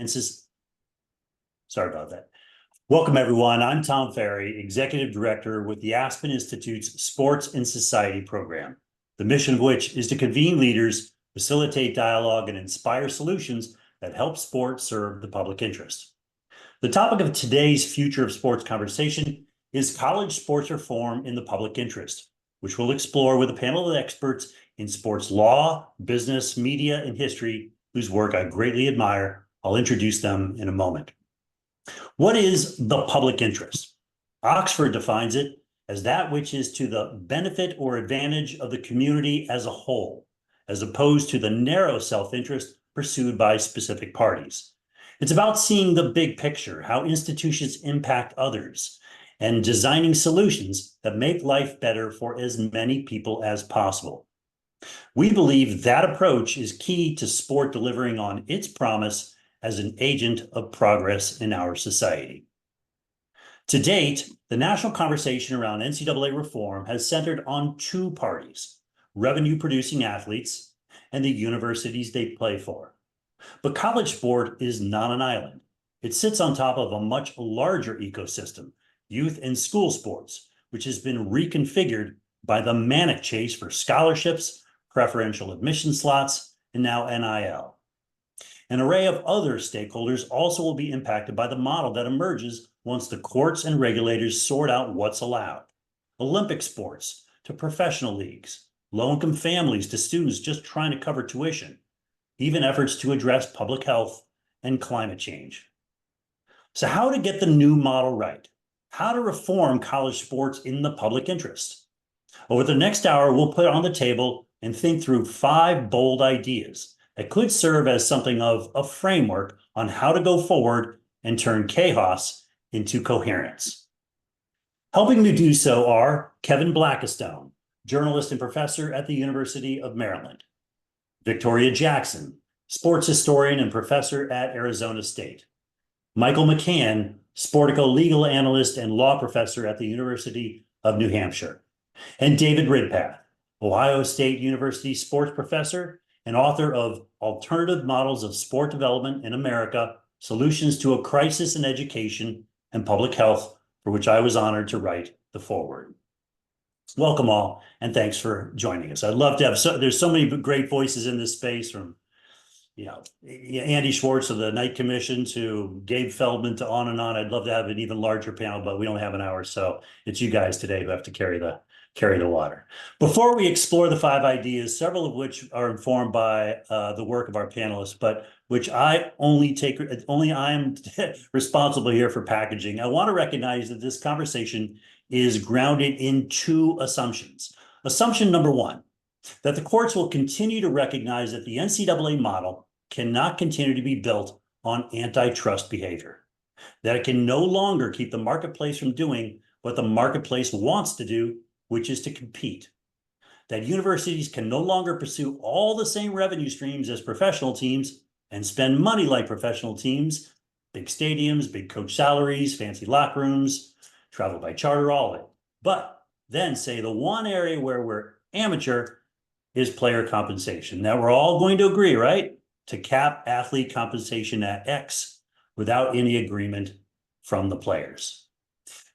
Sorry about that. Welcome, everyone. I'm Tom Farrey, Executive Director with the Aspen Institute's Sports and Society program, the mission of which is to convene leaders, facilitate dialogue, and inspire solutions that help sports serve the public interest. The topic of today's Future of Sports conversation is college sports reform in the public interest, which we'll explore with a panel of experts in sports law, business, media, and history, whose work I greatly admire. I'll introduce them in a moment. What is the public interest? Oxford defines it as that which is to the benefit or advantage of the community as a whole, as opposed to the narrow self-interest pursued by specific parties. It's about seeing the big picture, how institutions impact others, and designing solutions that make life better for as many people as possible. We believe that approach is key to sport delivering on its promise as an agent of progress in our society. To date, the national conversation around NCAA reform has centered on two parties: revenue-producing athletes and the universities they play for. But college sport is not an island. It sits on top of a much larger ecosystem, youth and school sports, which has been reconfigured by the manic chase for scholarships, preferential admission slots, and now NIL. An array of other stakeholders also will be impacted by the model that emerges once the courts and regulators sort out what's allowed. Olympic sports to professional leagues, low-income families to students just trying to cover tuition, even efforts to address public health and climate change. So how to get the new model right? How to reform college sports in the public interest? Over the next hour, we'll put on the table and think through 5 bold ideas that could serve as something of a framework on how to go forward and turn chaos into coherence. Helping me do so are Kevin Blackistone, journalist and professor at the University of Maryland; Victoria Jackson, sports historian and professor at Arizona State; Michael McCann, Sportico legal analyst and law professor at the University of New Hampshire; and David Ridpath, Ohio State University sports professor and author of Alternative Models of Sport Development in America, Solutions to a Crisis in Education and Public Health, for which I was honored to write the foreword. Welcome all, and thanks for joining us. I'd love to have, there's so many great voices in this space, from Andy Schwartz of the Knight Commission to Gabe Feldman to on and on. I'd love to have an even larger panel, but we only have an hour, so it's you guys today who have to carry the water. Before we explore the 5 ideas, several of which are informed by the work of our panelists, but which I am responsible here for packaging, I want to recognize that this conversation is grounded in 2 assumptions. Assumption number 1, that the courts will continue to recognize that the NCAA model cannot continue to be built on antitrust behavior, that it can no longer keep the marketplace from doing what the marketplace wants to do, which is to compete, that universities can no longer pursue all the same revenue streams as professional teams and spend money like professional teams, big stadiums, big coach salaries, fancy locker rooms, travel by charter, all of it. But then say the one area where we're amateur is player compensation. Now we're all going to agree, right, to cap athlete compensation at X without any agreement from the players.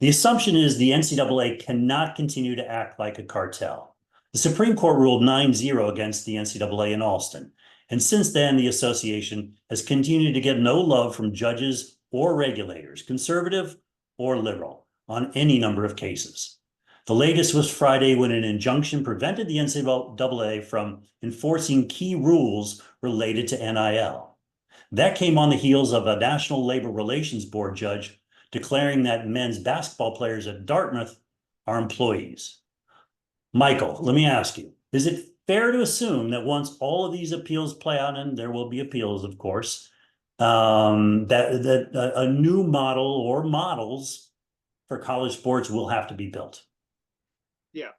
The assumption is the NCAA cannot continue to act like a cartel. The Supreme Court ruled 9-0 against the NCAA in Alston, and since then the association has continued to get no love from judges or regulators, conservative or liberal, on any number of cases. The latest was Friday, when an injunction prevented the NCAA from enforcing key rules related to NIL. That came on the heels of a National Labor Relations Board judge declaring that men's basketball players at Dartmouth are employees. Michael, let me ask you, is it fair to assume that once all of these appeals play out, and there will be appeals, of course, that a new model or models for college sports will have to be built? Yeah,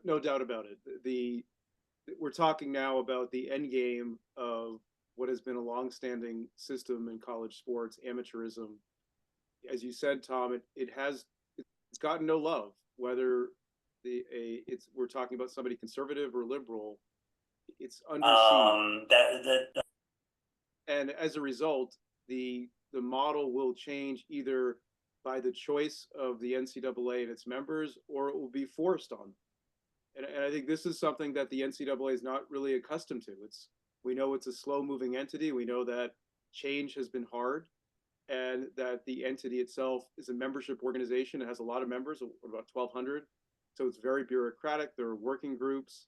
no doubt about it. We're talking now about the end game of what has been a longstanding system in college sports, amateurism. As you said, Tom, it's gotten no love, whether we're talking about somebody conservative or liberal. It's under siege. And as a result, the model will change either by the choice of the NCAA and its members, or it will be forced on them. And I think this is something that the NCAA is not really accustomed to. We know it's a slow moving entity. We know that change has been hard, and that the entity itself is a membership organization. It has a lot of members, about 1,200. So it's very bureaucratic. There are working groups.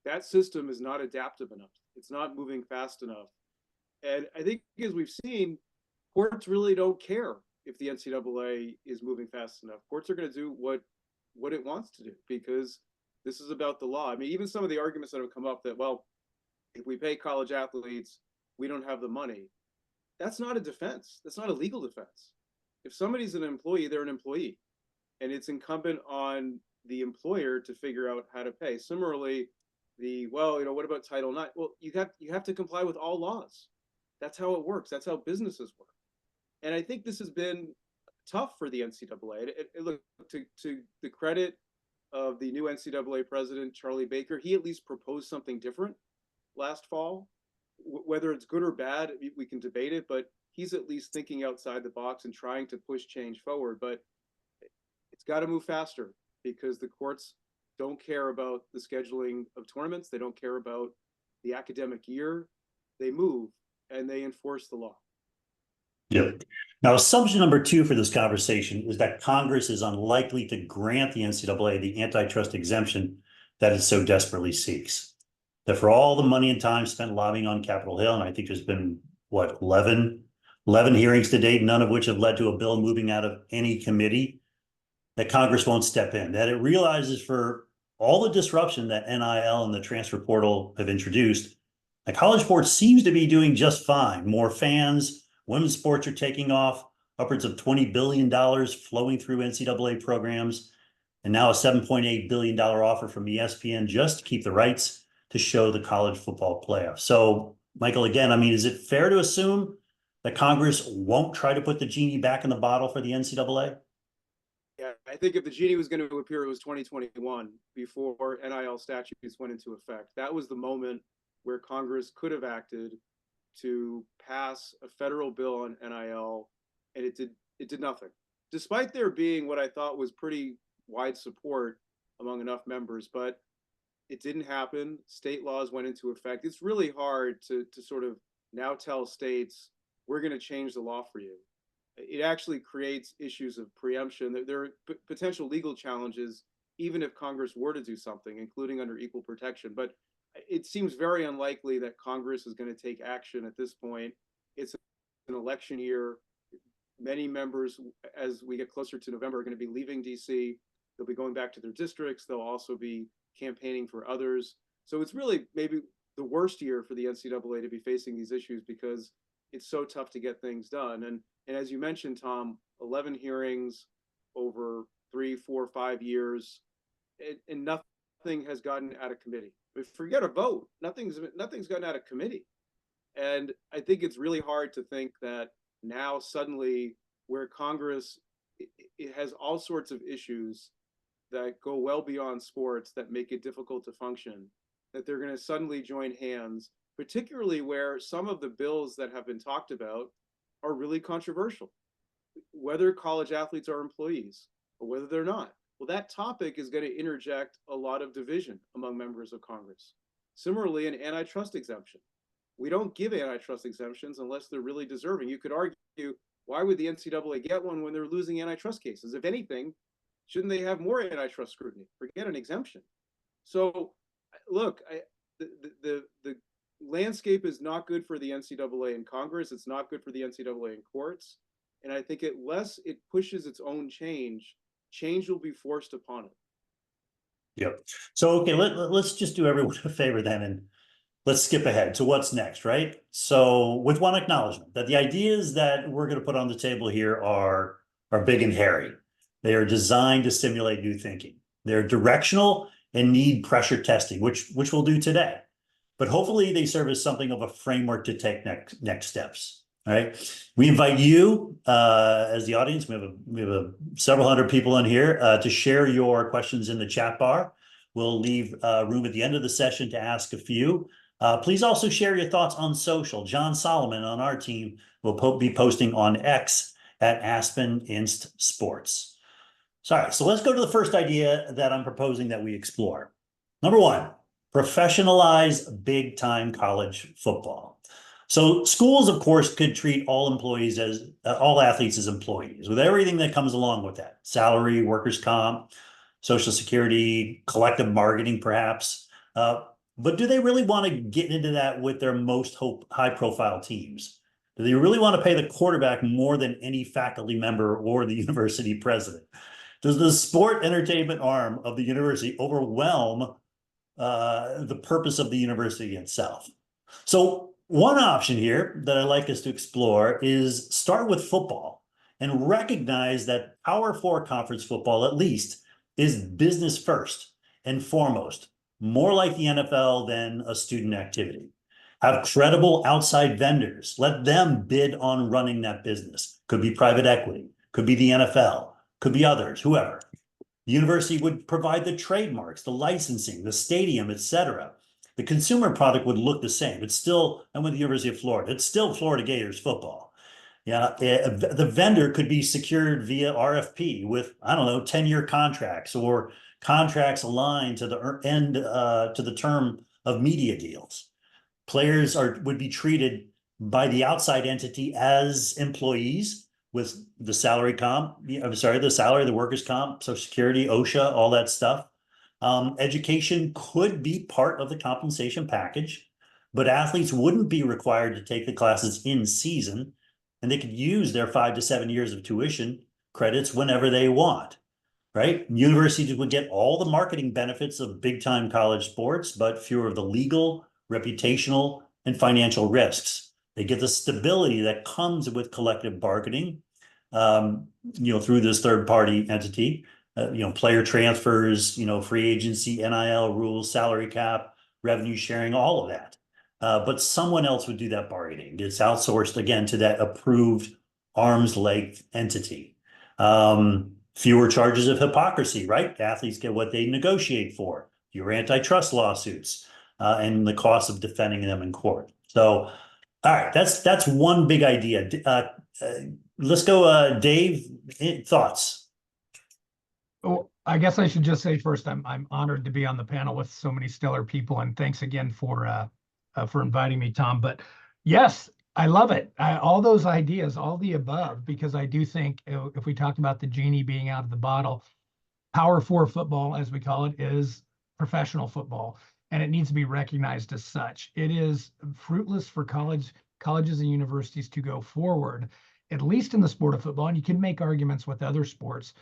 That system is not adaptive enough. It's not moving fast enough. And I think, as we've seen, courts really don't care if the NCAA is moving fast enough. Courts are going to do what it wants to do, because this is about the law. I mean, even some of the arguments that have come up that, well, if we pay college athletes, we don't have the money. That's not a defense. That's not a legal defense. If somebody's an employee, they're an employee. And it's incumbent on the employer to figure out how to pay. Similarly, what about Title IX? Well, you have to comply with all laws. That's how it works. That's how businesses work. And I think this has been tough for the NCAA. Look, to the credit of the new NCAA president, Charlie Baker, he at least proposed something different last fall. Whether it's good or bad, we can debate it, but he's at least thinking outside the box and trying to push change forward. But it's got to move faster, because the courts don't care about the scheduling of tournaments. They don't care about the academic year. They move and they enforce the law. Yep. Now, assumption number 2 for this conversation is that Congress is unlikely to grant the NCAA the antitrust exemption that it so desperately seeks. That for all the money and time spent lobbying on Capitol Hill, and I think there's been, 11 hearings to date, none of which have led to a bill moving out of any committee, that Congress won't step in, that it realizes for all the disruption that NIL and the transfer portal have introduced, the college sports seems to be doing just fine. More fans, women's sports are taking off, upwards of $20 billion flowing through NCAA programs, and now a $7.8 billion offer from ESPN just to keep the rights to show the college football playoff. So, Michael, again, I mean, is it fair to assume that Congress won't try to put the genie back in the bottle for the NCAA? Yeah, I think if the genie was going to appear, it was 2021, before NIL statutes went into effect. That was the moment where Congress could have acted to pass a federal bill on NIL, and it did nothing. Despite there being what I thought was pretty wide support among enough members, but it didn't happen. State laws went into effect. It's really hard to sort of now tell states, we're going to change the law for you. It actually creates issues of preemption. There are potential legal challenges, even if Congress were to do something, including under equal protection. But it seems very unlikely that Congress is going to take action at this point. It's an election year. Many members, as we get closer to November, are going to be leaving DC. They'll be going back to their districts. They'll also be campaigning for others. So it's really maybe the worst year for the NCAA to be facing these issues, because it's so tough to get things done. And as you mentioned, Tom, 11 hearings over 3, 4, 5 years, and nothing has gotten out of committee. But forget a vote. Nothing's gotten out of committee. And I think it's really hard to think that now suddenly, where Congress, it has all sorts of issues that go well beyond sports that make it difficult to function, that they're going to suddenly join hands, particularly where some of the bills that have been talked about are really controversial. Whether college athletes are employees or whether they're not. Well, that topic is going to interject a lot of division among members of Congress. Similarly, an antitrust exemption. We don't give antitrust exemptions unless they're really deserving. You could argue, why would the NCAA get one when they're losing antitrust cases? If anything, shouldn't they have more antitrust scrutiny? Forget an exemption. So, look, the landscape is not good for the NCAA in Congress. It's not good for the NCAA in courts. And I think unless it pushes its own change will be forced upon it. Yep. So, okay, let's just do everyone a favor then, and let's skip ahead to what's next, right? So with one acknowledgement that the ideas that we're going to put on the table here are big and hairy. They are designed to stimulate new thinking. They're directional and need pressure testing, which we'll do today. But hopefully they serve as something of a framework to take next steps. All right. We invite you as the audience. We have several hundred people in here to share your questions in the chat bar. We'll leave room at the end of the session to ask a few. Please also share your thoughts on social. John Solomon on our team will be posting on X at Aspen Inst Sports. Sorry, so let's go to the first idea that I'm proposing that we explore. Number one, professionalize big time college football. So schools, of course, could treat all employees as all athletes as employees with everything that comes along with that: salary, workers' comp, social security, collective bargaining, perhaps. But do they really want to get into that with their most high profile teams? Do they really want to pay the quarterback more than any faculty member or the university president? Does the sport entertainment arm of the university overwhelm the purpose of the university itself? So one option here that I'd like us to explore is start with football and recognize that Power Four conference football, at least, is business first and foremost, more like the NFL than a student activity. Have credible outside vendors. Let them bid on running that business. Could be private equity, could be the NFL, could be others, whoever. The university would provide the trademarks, the licensing, the stadium, etc. The consumer product would look the same. It's still, I'm with the University of Florida, it's still Florida Gators football. Yeah, the vendor could be secured via RFP with, I don't know, 10-year contracts or contracts aligned to the end to the term of media deals. Players would be treated by the outside entity as employees with the salary comp. I'm sorry, the salary, the workers' comp, Social Security, OSHA, all that stuff. Education could be part of the compensation package, but athletes wouldn't be required to take the classes in season, and they could use their 5 to 7 years of tuition credits whenever they want, right? Universities would get all the marketing benefits of big time college sports, but fewer of the legal, reputational, and financial risks. They get the stability that comes with collective bargaining, through this third party entity, player transfers, free agency, NIL rules, salary cap, revenue sharing, all of that. But someone else would do that bargaining. It's outsourced again to that approved arm's length entity. Fewer charges of hypocrisy, right? Athletes get what they negotiate for. Fewer antitrust lawsuits, and the cost of defending them in court. So, all right, that's one big idea. Let's go, Dave. Thoughts? Oh, I guess I should just say first, I'm honored to be on the panel with so many stellar people, and thanks again for inviting me, Tom. But yes, I love it. All those ideas, all the above, because I do think if we talked about the genie being out of the bottle, Power Four football, as we call it, is professional football, and it needs to be recognized as such. It is fruitless for colleges and universities to go forward, at least in the sport of football, and you can make arguments with other sports,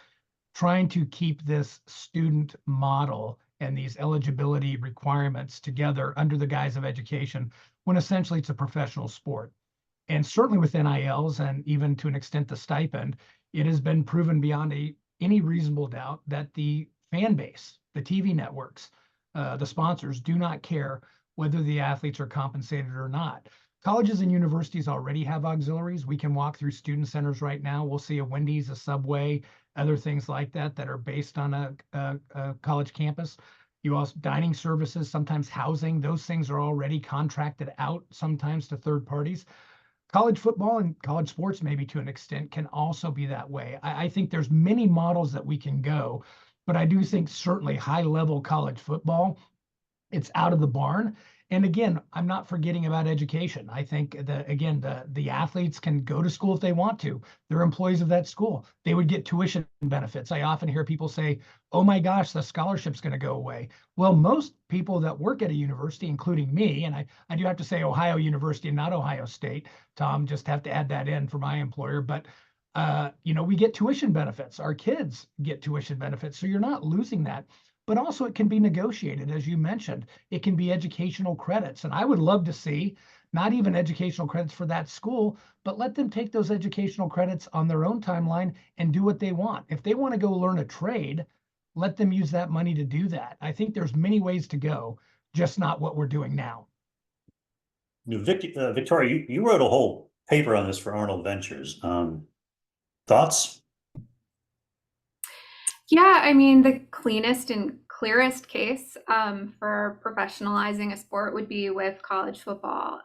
trying to keep this student model and these eligibility requirements together under the guise of education, when essentially it's a professional sport. And certainly with NILs and even to an extent the stipend, it has been proven beyond any reasonable doubt that the fan base, the TV networks, the sponsors do not care whether the athletes are compensated or not. Colleges and universities already have auxiliaries. We can walk through student centers right now. We'll see a Wendy's, a Subway, other things like that that are based on a college campus. You also dining services, sometimes housing. Those things are already contracted out sometimes to third parties. College football and college sports, maybe to an extent, can also be that way. I think there's many models that we can go, but I do think certainly high-level college football, it's out of the barn. And again, I'm not forgetting about education. I think the athletes can go to school if they want to. They're employees of that school. They would get tuition benefits. I often hear people say, oh my gosh, the scholarship's going to go away. Well, most people that work at a university, including me, and I do have to say Ohio University and not Ohio State, Tom, just have to add that in for my employer. But we get tuition benefits. Our kids get tuition benefits. So you're not losing that. But also it can be negotiated, as you mentioned. It can be educational credits. And I would love to see not even educational credits for that school, but let them take those educational credits on their own timeline and do what they want. If they want to go learn a trade, let them use that money to do that. I think there's many ways to go, just not what we're doing now. Victoria, you wrote a whole paper on this for Arnold Ventures. Thoughts? Yeah, I mean, the cleanest and clearest case for professionalizing a sport would be with college football.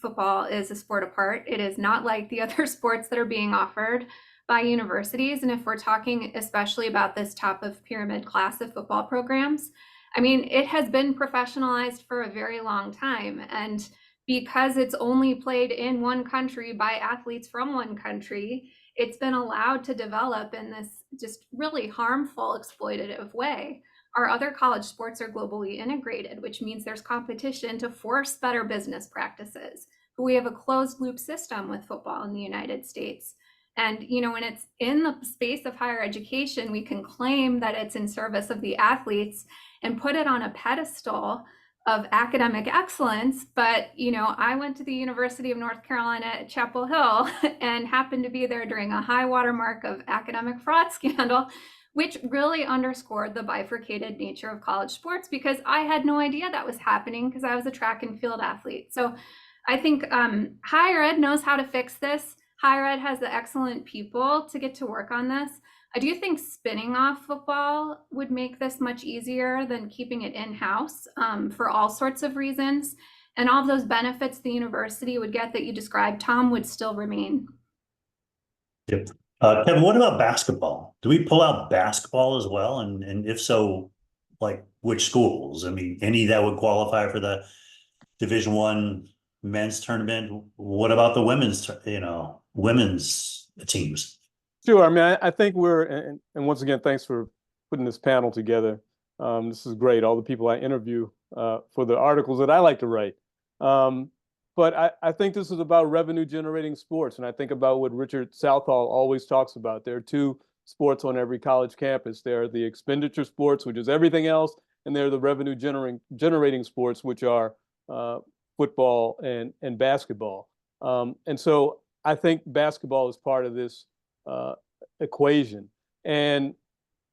Football is a sport apart. It is not like the other sports that are being offered by universities. And if we're talking especially about this top of pyramid class of football programs, I mean, it has been professionalized for a very long time. And because it's only played in one country by athletes from one country, it's been allowed to develop in this just really harmful, exploitative way. Our other college sports are globally integrated, which means there's competition to force better business practices. But we have a closed loop system with football in the United States. And, you know, when it's in the space of higher education, we can claim that it's in service of the athletes and put it on a pedestal of academic excellence. But, you know, I went to the University of North Carolina at Chapel Hill and happened to be there during a high watermark of academic fraud scandal, which really underscored the bifurcated nature of college sports, because I had no idea that was happening because I was a track and field athlete. So I think higher ed knows how to fix this. Higher ed has the excellent people to get to work on this. I do think spinning off football would make this much easier than keeping it in-house for all sorts of reasons. And all of those benefits the university would get that you described, Tom, would still remain. Yep. Kevin, what about basketball? Do we pull out basketball as well? And if so, like which schools? I mean, any that would qualify for the Division I men's tournament? What about the women's, women's teams? Sure. I mean, I think and once again, thanks for putting this panel together. This is great. All the people I interview for the articles that I like to write. But I think this is about revenue generating sports. And I think about what Richard Southall always talks about. There are two sports on every college campus. There are the expenditure sports, which is everything else. And there are the revenue generating sports, which are football and basketball. And so I think basketball is part of this equation. And,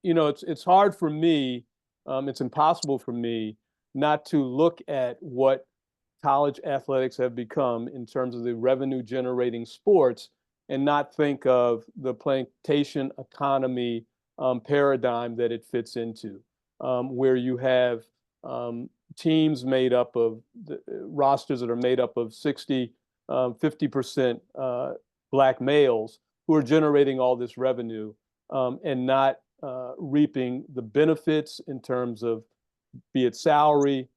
you know, it's hard for me, it's impossible for me not to look at what college athletics have become in terms of the revenue generating sports and not think of the plantation economy paradigm that it fits into, where you have teams made up of rosters that are made up of 50% Black males who are generating all this revenue and not reaping the benefits in terms of be it salary,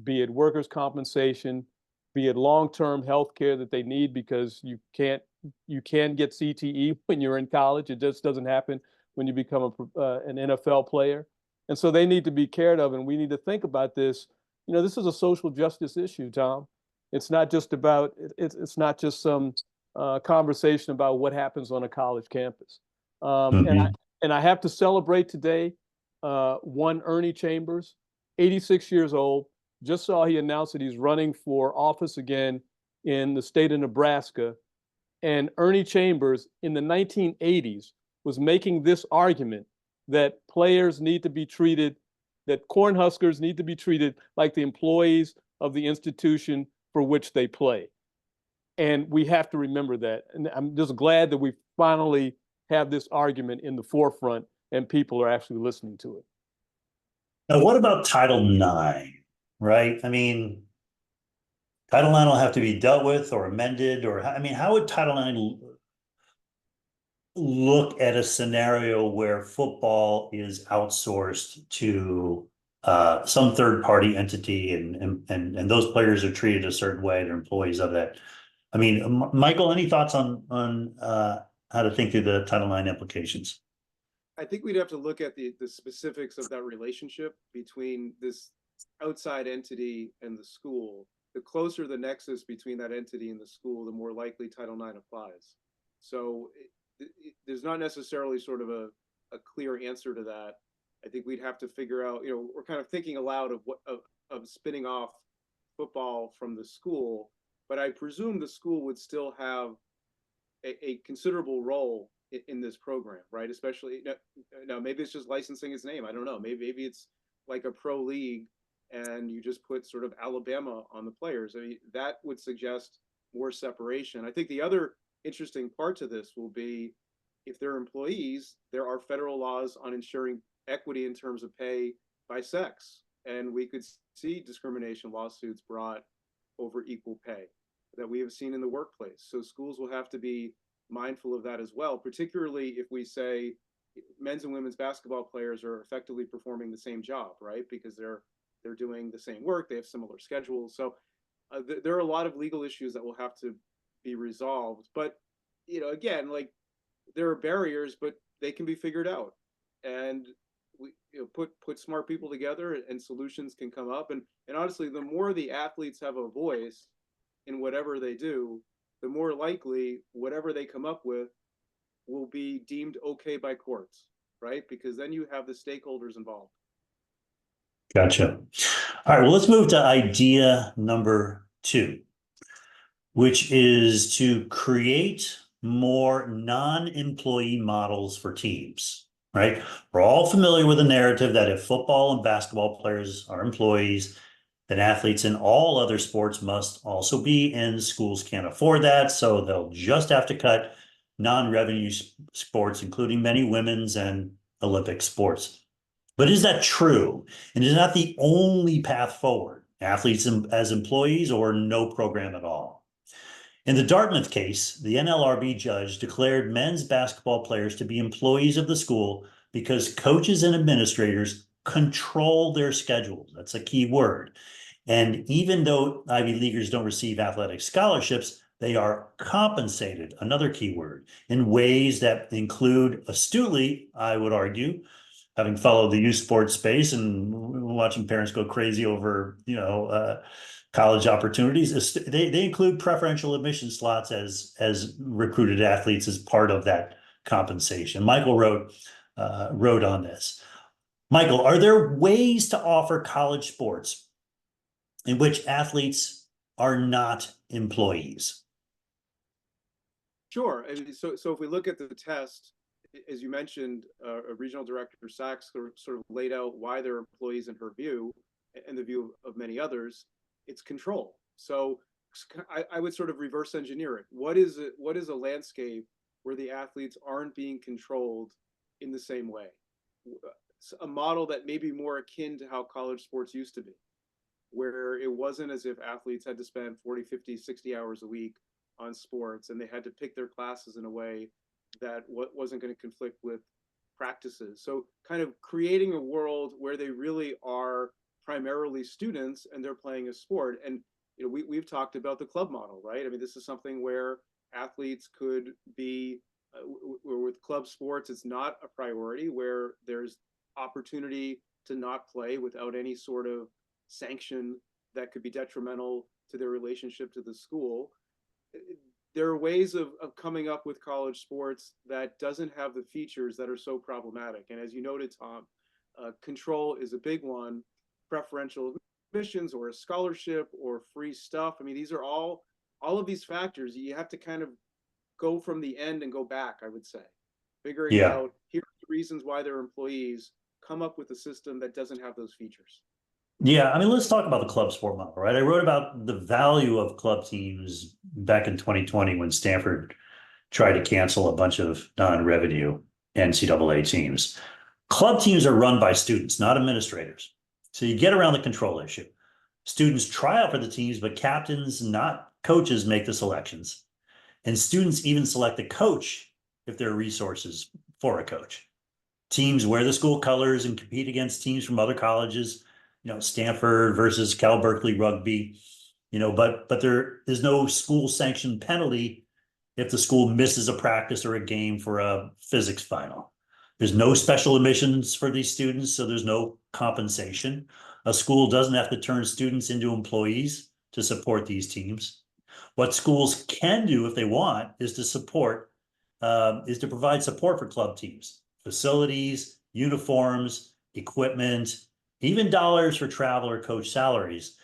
be it workers' compensation, be it long-term health care that they need, because you can get CTE when you're in college. It just doesn't happen when you become an NFL player. And so they need to be cared of, and we need to think about this. You know, this is a social justice issue, Tom. It's not just about, it's not just some conversation about what happens on a college campus. And I have to celebrate today one Ernie Chambers, 86 years old. Just saw he announced that he's running for office again in the state of Nebraska. And Ernie Chambers in the 1980s was making this argument that players need to be treated, that Cornhuskers need to be treated like the employees of the institution for which they play. And we have to remember that. And I'm just glad that we finally have this argument in the forefront and people are actually listening to it. Now, what about Title IX, right? I mean, Title IX will have to be dealt with or amended, or, I mean, how would Title IX look at a scenario where football is outsourced to some third-party entity and those players are treated a certain way, they're employees of that? I mean, Michael, any thoughts on how to think through the Title IX implications? I think we'd have to look at the specifics of that relationship between this outside entity and the school. The closer the nexus between that entity and the school, the more likely Title IX applies. So there's not necessarily sort of a clear answer to that. I think we'd have to figure out, you know, we're kind of thinking aloud of spinning off football from the school, but I presume the school would still have a considerable role in this program, right? Especially now, maybe it's just licensing its name. I don't know. Maybe it's like a pro league, and you just put sort of Alabama on the players. I mean, that would suggest more separation. I think the other interesting part to this will be if they're employees, there are federal laws on ensuring equity in terms of pay by sex, and we could see discrimination lawsuits brought over equal pay that we have seen in the workplace. So schools will have to be mindful of that as well, particularly if we say men's and women's basketball players are effectively performing the same job, right? Because they're doing the same work, they have similar schedules. So there are a lot of legal issues that will have to be resolved. But again, like, there are barriers, but they can be figured out, and we put smart people together, and solutions can come up. And honestly, the more the athletes have a voice in whatever they do, the more likely whatever they come up with will be deemed okay by courts, right? Because then you have the stakeholders involved. Gotcha. All right, well, let's move to idea number 2, which is to create more non-employee models for teams, right? We're all familiar with the narrative that if football and basketball players are employees, then athletes in all other sports must also be, and schools can't afford that, so they'll just have to cut non-revenue sports, including many women's and Olympic sports. But is that true? And is that the only path forward? Athletes as employees, or no program at all? In the Dartmouth case, the NLRB judge declared men's basketball players to be employees of the school because coaches and administrators control their schedules. That's a key word. And even though Ivy Leaguers don't receive athletic scholarships, they are compensated, another key word, in ways that include astutely, I would argue, having followed the youth sports space and watching parents go crazy over, college opportunities, they include preferential admission slots as recruited athletes as part of that compensation. Michael wrote on this. Michael, are there ways to offer college sports in which athletes are not employees? Sure. And so if we look at the test, as you mentioned, Regional Director Sachs sort of laid out why they're employees in her view, and the view of many others. It's control. So I would sort of reverse engineer it. What is a landscape where the athletes aren't being controlled in the same way? A model that may be more akin to how college sports used to be, where it wasn't as if athletes had to spend 40, 50, 60 hours a week on sports, and they had to pick their classes in a way that wasn't going to conflict with practices. So kind of creating a world where they really are primarily students and they're playing a sport. And we've talked about the club model, right? I mean, this is something where athletes could be with club sports. It's not a priority, where there's opportunity to not play without any sort of sanction that could be detrimental to their relationship to the school. There are ways of coming up with college sports that doesn't have the features that are so problematic. And as you noted, Tom, control is a big one. Preferential admissions, or a scholarship, or free stuff. I mean, these are all of these factors. You have to kind of go from the end and go back, I would say. Figuring out, here are the reasons why they're employees, come up with a system that doesn't have those features. Yeah, I mean, let's talk about the club sport model, right? I wrote about the value of club teams back in 2020 when Stanford tried to cancel a bunch of non-revenue NCAA teams. Club teams are run by students, not administrators. So you get around the control issue. Students try out for the teams, but captains, not coaches, make the selections. And students even select a coach if there are resources for a coach. Teams wear the school colors and compete against teams from other colleges, Stanford versus Cal Berkeley rugby, but there is no school sanctioned penalty if the school misses a practice or a game for a physics final. There's no special admissions for these students, so there's no compensation. A school doesn't have to turn students into employees to support these teams. What schools can do if they want is to provide support for club teams, facilities, uniforms, equipment, even dollars for travel or coach salaries.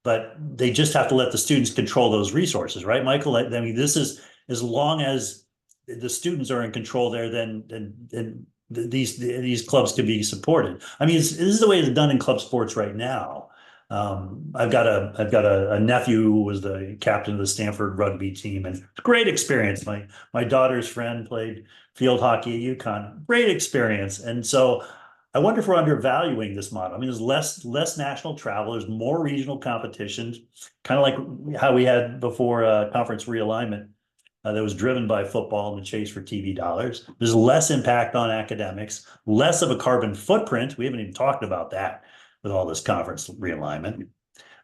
But they just have to let the students control those resources, right, Michael? I mean, this is, as long as the students are in control there, then these clubs can be supported. I mean, this is the way it's done in club sports right now. I've got a nephew who was the captain of the Stanford rugby team, and it's a great experience. My daughter's friend played field hockey at UConn. Great experience. And so I wonder if we're undervaluing this model. I mean, there's less national travel, there's more regional competitions, kind of like how we had before conference realignment that was driven by football and the chase for TV dollars. There's less impact on academics, less of a carbon footprint. We haven't even talked about that with all this conference realignment.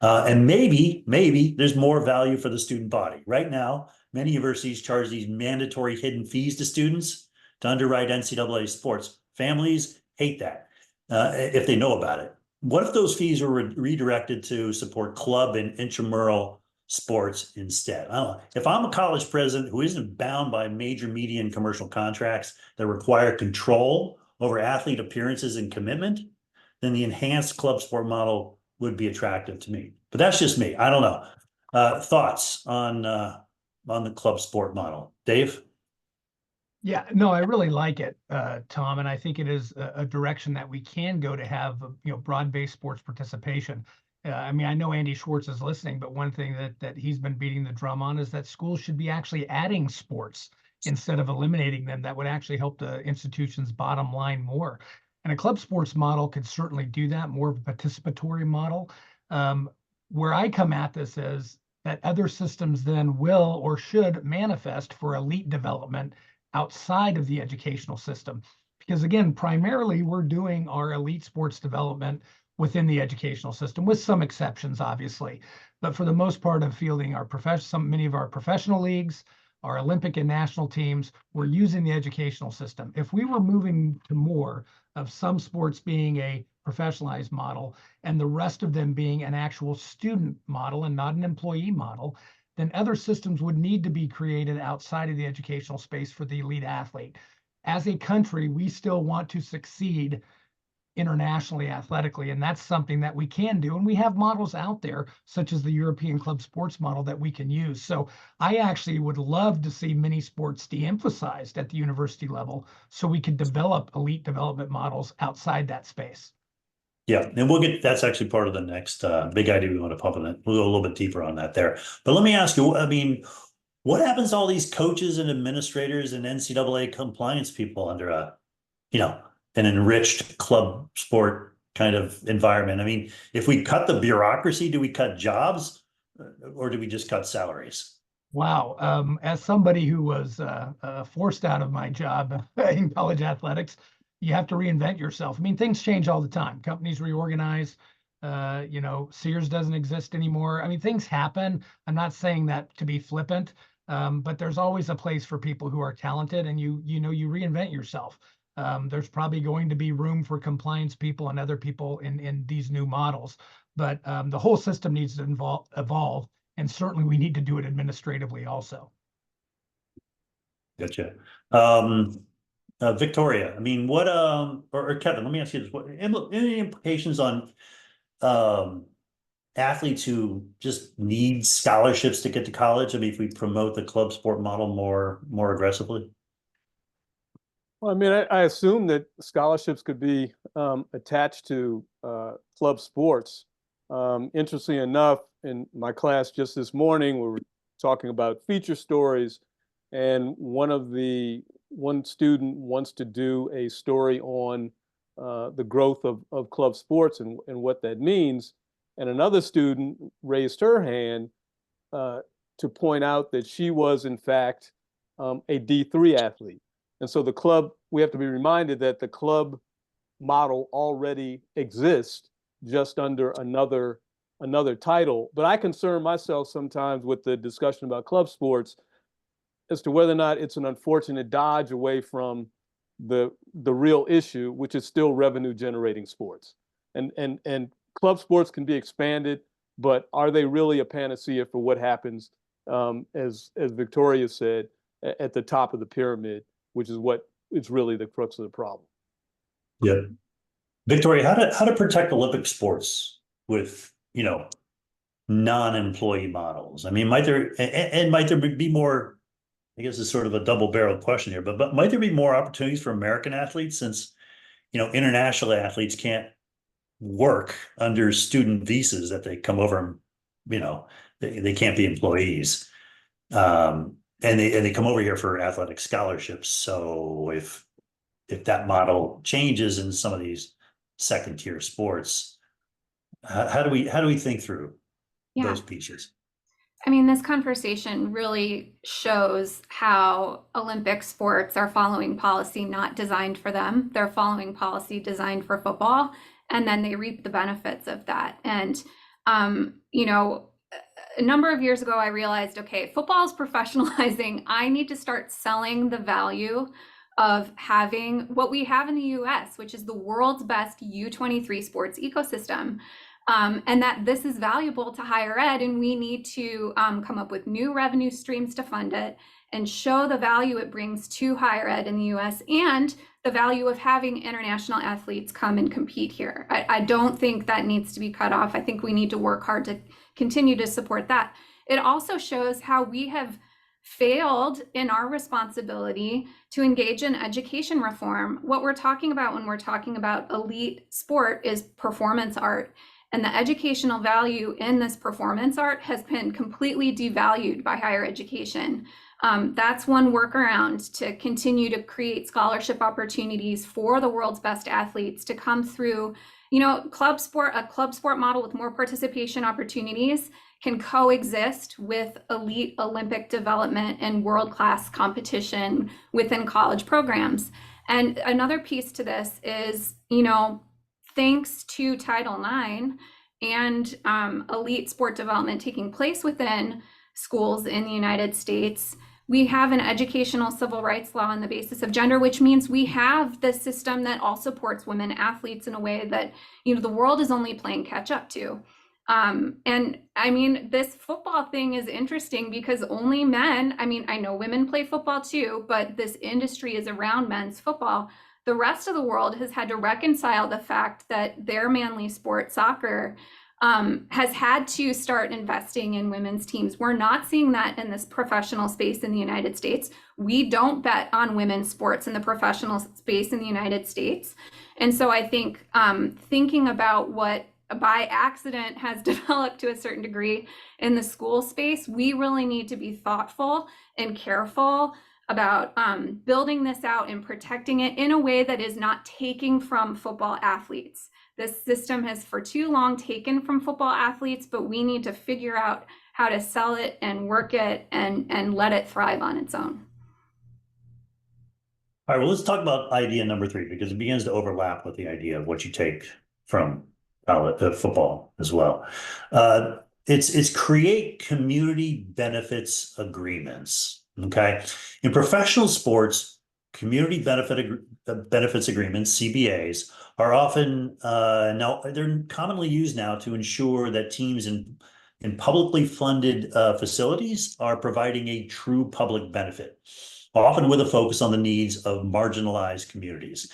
And maybe there's more value for the student body. Right now, many universities charge these mandatory hidden fees to students to underwrite NCAA sports. Families hate that if they know about it. What if those fees were redirected to support club and intramural sports instead? I don't know. If I'm a college president who isn't bound by major media and commercial contracts that require control over athlete appearances and commitment, then the enhanced club sport model would be attractive to me. But that's just me. I don't know. Thoughts on the club sport model, Dave? Yeah, no, I really like it, Tom, and I think it is a direction that we can go to have, broad-based sports participation. I mean, I know Andy Schwartz is listening, but one thing that he's been beating the drum on is that schools should be actually adding sports instead of eliminating them. That would actually help the institution's bottom line more. And a club sports model could certainly do that, more of a participatory model. Where I come at this is that other systems then will or should manifest for elite development outside of the educational system. Because again, primarily we're doing our elite sports development within the educational system, with some exceptions, obviously. But for the most part of fielding our many of our professional leagues, our Olympic and national teams, we're using the educational system. If we were moving to more of some sports being a professionalized model and the rest of them being an actual student model and not an employee model, then other systems would need to be created outside of the educational space for the elite athlete. As a country, we still want to succeed internationally athletically, and that's something that we can do. And we have models out there, such as the European club sports model, that we can use. So I actually would love to see many sports de-emphasized at the university level so we could develop elite development models outside that space. Yeah, and that's actually part of the next big idea we want to pump in it. We'll go a little bit deeper on that there. But let me ask you, I mean, what happens to all these coaches and administrators and NCAA compliance people under an enriched club sport kind of environment? I mean, if we cut the bureaucracy, do we cut jobs or do we just cut salaries? Wow. As somebody who was forced out of my job in college athletics, you have to reinvent yourself. I mean, things change all the time. Companies reorganize. Sears doesn't exist anymore. I mean, things happen. I'm not saying that to be flippant, but there's always a place for people who are talented, and you reinvent yourself. There's probably going to be room for compliance people and other people in these new models, but the whole system needs to evolve, and certainly we need to do it administratively also. Gotcha. Victoria, I mean, what or Kevin, let me ask you this: any implications on athletes who just need scholarships to get to college? I mean, if we promote the club sport model more aggressively? Well, I mean, I assume that scholarships could be attached to club sports. Interestingly enough, in my class just this morning, we were talking about feature stories, and one student wants to do a story on the growth of club sports and what that means. And another student raised her hand to point out that she was, in fact, a D3 athlete. And so we have to be reminded that the club model already exists, just under another title. But I concern myself sometimes with the discussion about club sports as to whether or not it's an unfortunate dodge away from the real issue, which is still revenue generating sports. And club sports can be expanded, but are they really a panacea for what happens, as Victoria said, at the top of the pyramid, which is what is really the crux of the problem? Yeah. Victoria, how to protect Olympic sports with, non-employee models? I mean, might there be more, I guess it's sort of a double-barreled question here, but might there be more opportunities for American athletes since, international athletes can't work under student visas that they come over and, they can't be employees. And they come over here for athletic scholarships. So if that model changes in some of these second tier sports. How do we think through those pieces? I mean, this conversation really shows how Olympic sports are following policy not designed for them. They're following policy designed for football, and then they reap the benefits of that. And, you know, a number of years ago, I realized, okay, football is professionalizing. I need to start selling the value of having what we have in the US, which is the world's best U23 sports ecosystem. And that this is valuable to higher ed, and we need to come up with new revenue streams to fund it and show the value it brings to higher ed in the US and the value of having international athletes come and compete here. I don't think that needs to be cut off. I think we need to work hard to continue to support that. It also shows how we have failed in our responsibility to engage in education reform. What we're talking about when we're talking about elite sport is performance art. And the educational value in this performance art has been completely devalued by higher education. That's one workaround to continue to create scholarship opportunities for the world's best athletes to come through. You know, a club sport model with more participation opportunities can coexist with elite Olympic development and world-class competition within college programs. And another piece to this is, you know, thanks to Title IX and elite sport development taking place within schools in the United States, we have an educational civil rights law on the basis of gender, which means we have the system that all supports women athletes in a way that, you know, the world is only playing catch up to. And I mean, this football thing is interesting because only men, I mean, I know women play football too, but this industry is around men's football. The rest of the world has had to reconcile the fact that their manly sport, soccer, has had to start investing in women's teams. We're not seeing that in this professional space in the United States. We don't bet on women's sports in the professional space in the United States. And so I think thinking about what by accident has developed to a certain degree in the school space, we really need to be thoughtful and careful about building this out and protecting it in a way that is not taking from football athletes. This system has for too long taken from football athletes, but we need to figure out how to sell it and work it and let it thrive on its own. All right, well, let's talk about idea number 3, because it begins to overlap with the idea of what you take from football as well. It's create community benefits agreements. Okay, in professional sports, community benefits agreements, CBAs, are often now they're commonly used now to ensure that teams in publicly funded facilities are providing a true public benefit, often with a focus on the needs of marginalized communities.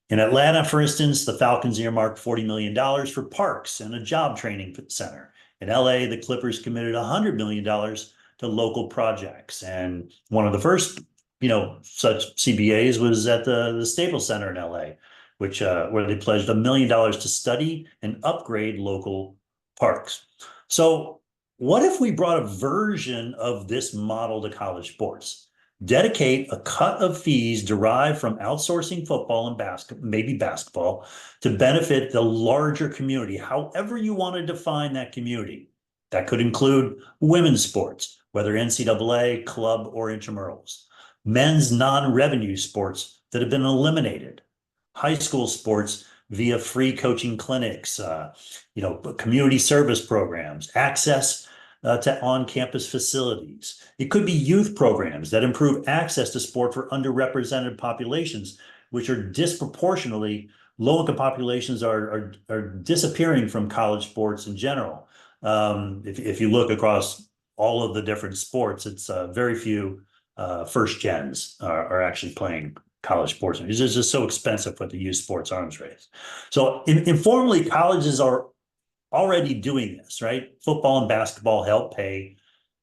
In Atlanta, for instance, the Falcons earmarked $40 million for parks and a job training center. In LA, the Clippers committed $100 million to local projects. And one of the first, such CBAs was at the Staples Center in LA, which where they pledged $1 million to study and upgrade local parks. So what if we brought a version of this model to college sports? Dedicate a cut of fees derived from outsourcing football and maybe basketball to benefit the larger community, however you want to define that community. That could include women's sports, whether NCAA, club, or intramurals, men's non-revenue sports that have been eliminated, high school sports via free coaching clinics, community service programs, access to on-campus facilities. It could be youth programs that improve access to sport for underrepresented populations, which are disproportionately low-income populations are disappearing from college sports in general. If you look across all of the different sports, it's very few first gens are actually playing college sports. It's just so expensive with the youth sports arms race. So informally, colleges are already doing this, right? Football and basketball help pay,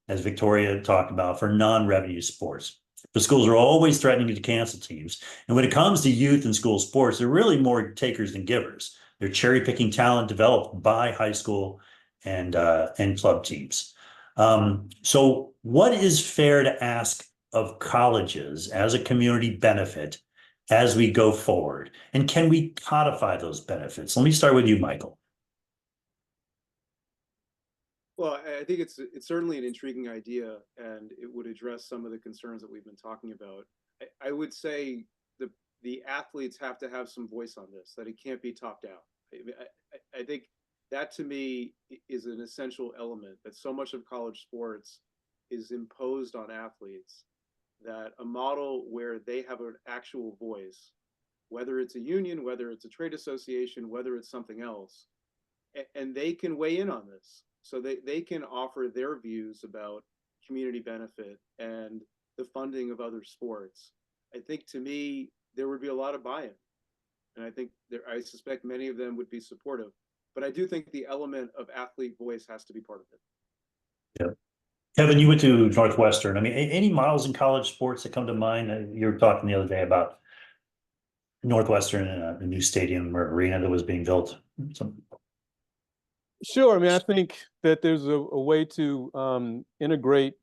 as Victoria talked about, for non-revenue sports. The schools are always threatening to cancel teams. And when it comes to youth and school sports, they're really more takers than givers. They're cherry-picking talent developed by high school and club teams. So what is fair to ask of colleges as a community benefit as we go forward? And can we codify those benefits? Let me start with you, Michael. Well, I think it's certainly an intriguing idea, and it would address some of the concerns that we've been talking about. I would say the athletes have to have some voice on this, that it can't be top down. I think that, to me, is an essential element, that so much of college sports is imposed on athletes, that a model where they have an actual voice, whether it's a union, whether it's a trade association, whether it's something else, and they can weigh in on this. So they can offer their views about community benefit and the funding of other sports. I think, to me, there would be a lot of buy-in. And I think I suspect many of them would be supportive. But I do think the element of athlete voice has to be part of it. Yeah. Kevin, you went to Northwestern. I mean, any models in college sports that come to mind? You were talking the other day about Northwestern and a new stadium or arena that was being built. Sure. I mean, I think that there's a way to integrate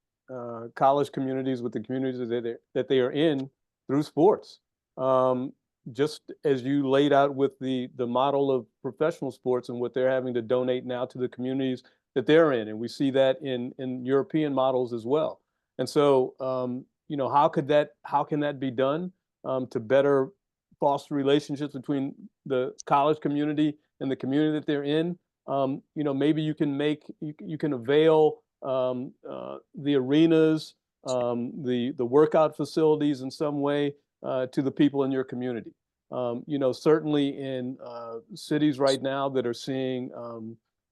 college communities with the communities that they are in through sports. Just as you laid out with the model of professional sports and what they're having to donate now to the communities that they're in. And we see that in European models as well. And so, how can that be done to better foster relationships between the college community and the community that they're in? Maybe you can avail the arenas, the workout facilities in some way to the people in your community. Certainly in cities right now that are seeing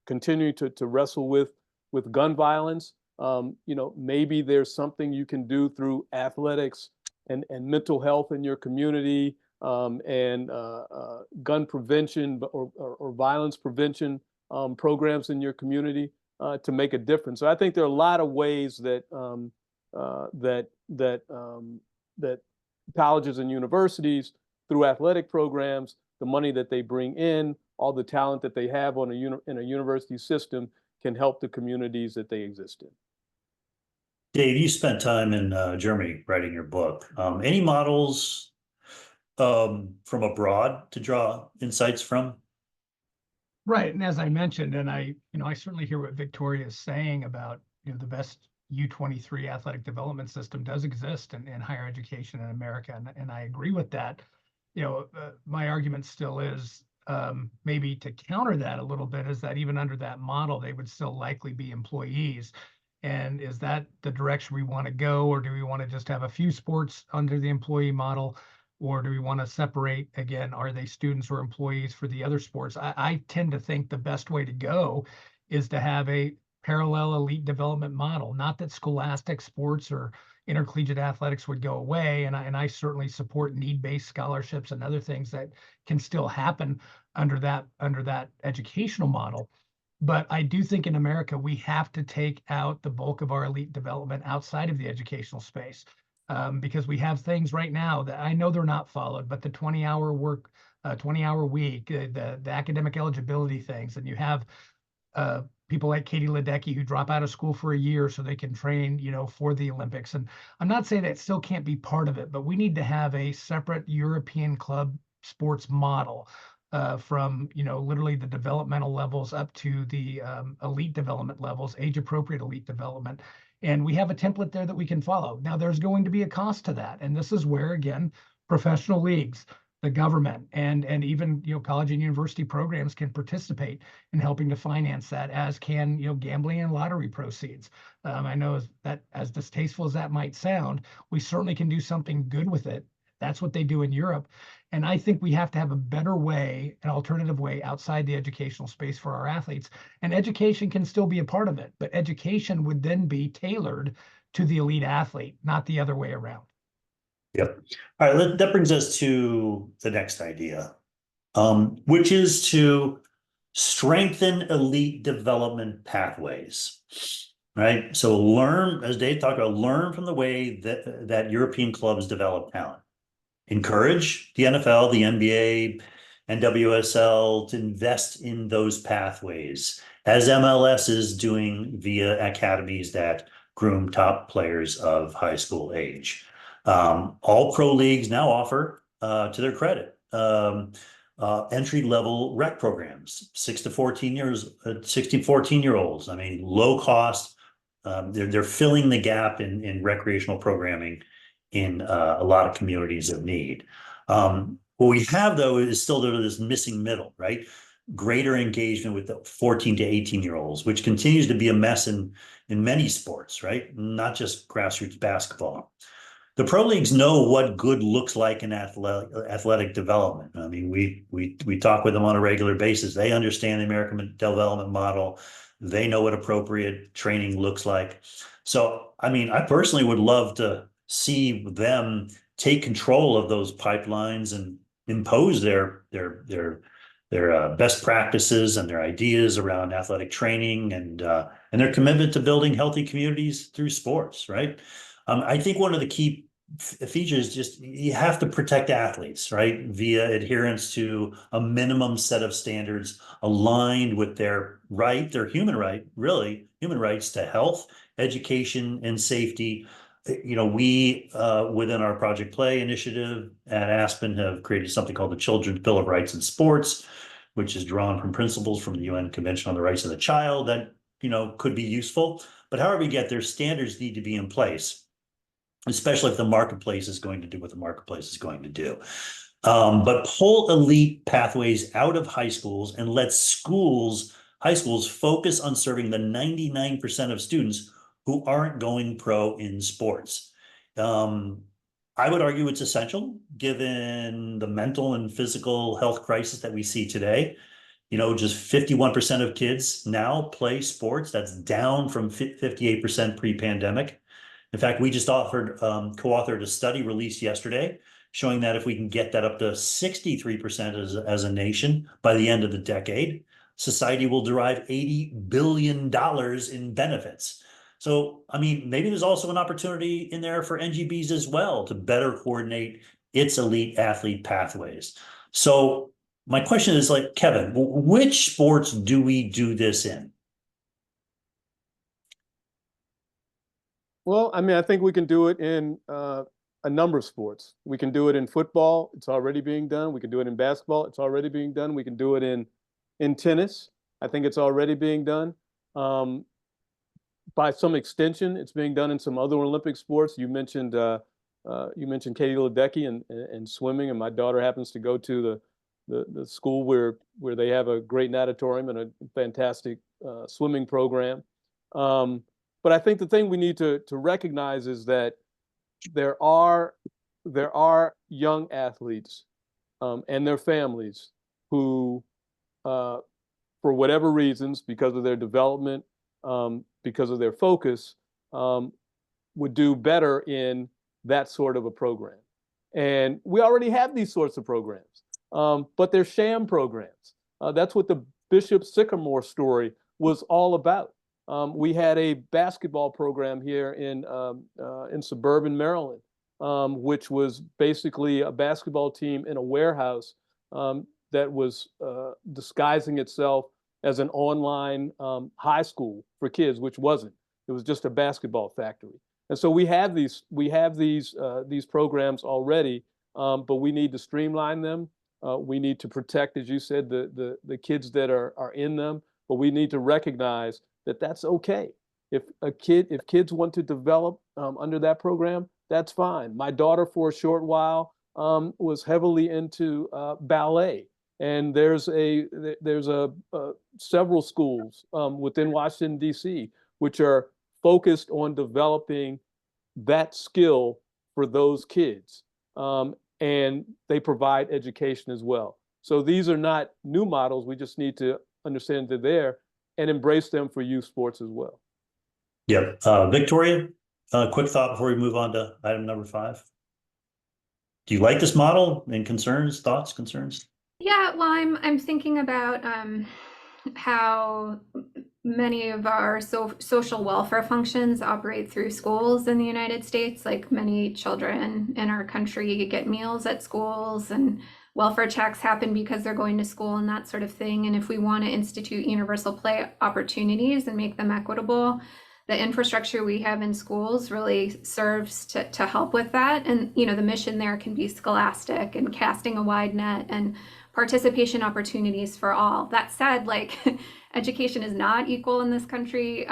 continue to wrestle with gun violence, maybe there's something you can do through athletics and mental health in your community, and gun prevention or violence prevention programs in your community to make a difference. So I think there are a lot of ways that that colleges and universities, through athletic programs, the money that they bring in, all the talent that they have in a university system, can help the communities that they exist in. Dave, you spent time in Germany writing your book. Any models from abroad to draw insights from? Right. And as I mentioned, and I certainly hear what Victoria is saying about, the best U23 athletic development system does exist in higher education in America. And I agree with that. My argument still is, maybe to counter that a little bit, is that even under that model, they would still likely be employees. And is that the direction we want to go? Or do we want to just have a few sports under the employee model? Or do we want to separate, again, are they students or employees for the other sports? I tend to think the best way to go is to have a parallel elite development model. Not that scholastic sports or intercollegiate athletics would go away. And I certainly support need-based scholarships and other things that can still happen under that educational model. But I do think in America, we have to take out the bulk of our elite development outside of the educational space. Because we have things right now that I know they're not followed, but the 20-hour work, 20-hour week, the academic eligibility things, and you have people like Katie Ledecky who drop out of school for a year so they can train, for the Olympics. And I'm not saying that still can't be part of it, but we need to have a separate European club sports model from, literally the developmental levels up to the elite development levels, age-appropriate elite development. And we have a template there that we can follow. Now, there's going to be a cost to that. And this is where, again, professional leagues, the government, and even, college and university programs can participate in helping to finance that, as can, gambling and lottery proceeds. I know that, as distasteful as that might sound, we certainly can do something good with it. That's what they do in Europe. And I think we have to have a better way, an alternative way outside the educational space for our athletes. And education can still be a part of it, but education would then be tailored to the elite athlete, not the other way around. Yep. All right, that brings us to the next idea, which is to strengthen elite development pathways. Right. So learn, as Dave talked about, learn from the way that European clubs develop talent. Encourage the NFL, the NBA, and WSL to invest in those pathways, as MLS is doing via academies that groom top players of high school age. All pro leagues now offer to their credit. Entry-level rec programs, 6 to 14 years, 16, 14-year-olds. I mean, low cost. They're filling the gap in recreational programming in a lot of communities of need. What we have, though, is still this missing middle, right? Greater engagement with the 14 to 18-year-olds, which continues to be a mess in many sports, right? Not just grassroots basketball. The pro leagues know what good looks like in athletic development. I mean, we talk with them on a regular basis. They understand the American development model. They know what appropriate training looks like. So, I mean, I personally would love to see them take control of those pipelines and impose their best practices and their ideas around athletic training and their commitment to building healthy communities through sports, right? I think one of the key features is just you have to protect athletes, right? Via adherence to a minimum set of standards aligned with their right, their human right, really, human rights to health, education, and safety. You know, we, within our Project Play initiative at Aspen, have created something called the Children's Bill of Rights in Sports, which is drawn from principles from the UN Convention on the Rights of the Child that, you know, could be useful. But however you get there, standards need to be in place, especially if the marketplace is going to do what the marketplace is going to do. But pull elite pathways out of high schools and let high schools focus on serving the 99% of students who aren't going pro in sports. I would argue it's essential given the mental and physical health crisis that we see today. You know, just 51% of kids now play sports. That's down from 58% pre-pandemic. In fact, we just co-authored a study released yesterday showing that if we can get that up to 63% as a nation by the end of the decade, society will derive $80 billion in benefits. So, I mean, maybe there's also an opportunity in there for NGBs as well to better coordinate its elite athlete pathways. So my question is, like, Kevin, which sports do we do this in? Well, I mean, I think we can do it in a number of sports. We can do it in football. It's already being done. We can do it in basketball. It's already being done. We can do it in tennis. I think it's already being done. By some extension, it's being done in some other Olympic sports. You mentioned Katie Ledecky and swimming, and my daughter happens to go to the school where they have a great natatorium and a fantastic swimming program. But I think the thing we need to recognize is that there are young athletes and their families who, for whatever reasons, because of their development, because of their focus, would do better in that sort of a program. And we already have these sorts of programs, but they're sham programs. That's what the Bishop Sycamore story was all about. We had a basketball program here in suburban Maryland, which was basically a basketball team in a warehouse that was disguising itself as an online high school for kids, which wasn't. It was just a basketball factory. And so we have these programs already, but we need to streamline them. We need to protect, as you said, the kids that are in them, but we need to recognize that that's okay. If kids want to develop under that program, that's fine. My daughter, for a short while, was heavily into ballet, and there's several schools within Washington, D.C., which are focused on developing that skill for those kids, and they provide education as well. So these are not new models. We just need to understand they're there and embrace them for youth sports as well. Yep. Victoria, quick thought before we move on to item number 5. Do you like this model? And thoughts, concerns? Yeah, well, I'm thinking about how many of our social welfare functions operate through schools in the United States. Like, many children in our country get meals at schools, and welfare checks happen because they're going to school and that sort of thing. And if we want to institute universal play opportunities and make them equitable, the infrastructure we have in schools really serves to help with that. And, you know, the mission there can be scholastic and casting a wide net and participation opportunities for all. That said, like education is not equal in this country.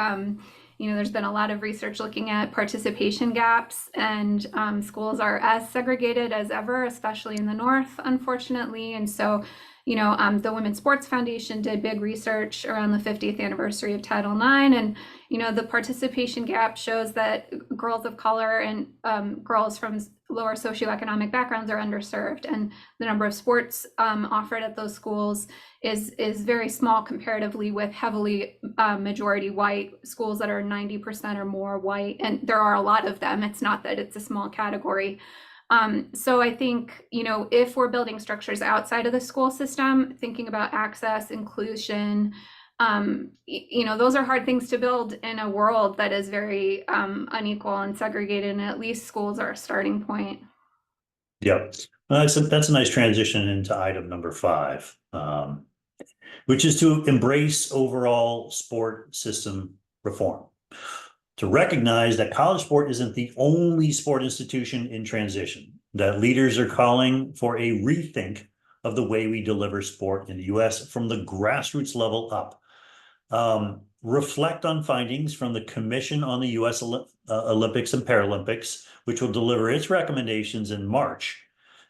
You know, there's been a lot of research looking at participation gaps, and schools are as segregated as ever, especially in the North, unfortunately. And so, you know, the Women's Sports Foundation did big research around the 50th anniversary of Title IX, and, you know, the participation gap shows that girls of color and girls from lower socioeconomic backgrounds are underserved, and the number of sports offered at those schools is very small comparatively with heavily majority white schools that are 90% or more white, and there are a lot of them. It's not that it's a small category. So I think, you know, if we're building structures outside of the school system, thinking about access, inclusion, you know, those are hard things to build in a world that is very unequal and segregated, and at least schools are a starting point. Yep. That's a nice transition into item number 5, which is to embrace overall sport system reform. To recognize that college sport isn't the only sport institution in transition, that leaders are calling for a rethink of the way we deliver sport in the US from the grassroots level up. Reflect on findings from the Commission on the US Olympics and Paralympics, which will deliver its recommendations in March.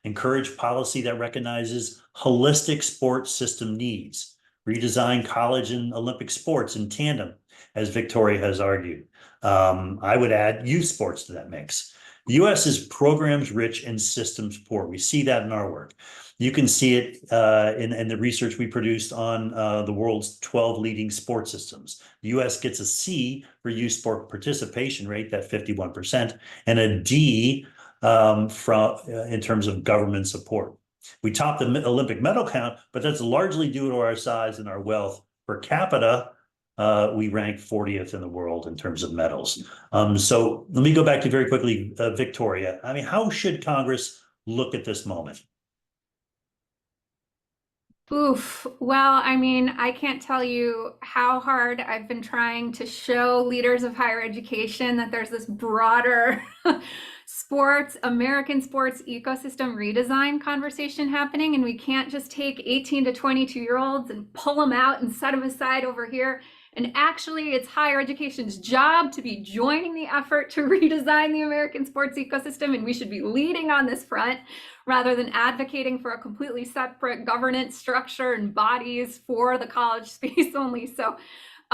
Encourage policy that recognizes holistic sport system needs. Redesign college and Olympic sports in tandem, as Victoria has argued. I would add youth sports to that mix. The US is programs rich and systems poor. We see that in our work. You can see it in the research we produced on the world's 12 leading sports systems. The US gets a C for youth sport participation rate, that 51%, and a D in terms of government support. We top the Olympic medal count, but that's largely due to our size and our wealth. Per capita, we rank 40th in the world in terms of medals. So let me go back to very quickly, Victoria. I mean, how should Congress look at this moment? Oof. Well, I mean, I can't tell you how hard I've been trying to show leaders of higher education that there's this broader American sports ecosystem redesign conversation happening, and we can't just take 18 to 22-year-olds and pull them out and set them aside over here. And actually, it's higher education's job to be joining the effort to redesign the American sports ecosystem, and we should be leading on this front rather than advocating for a completely separate governance structure and bodies for the college space only. So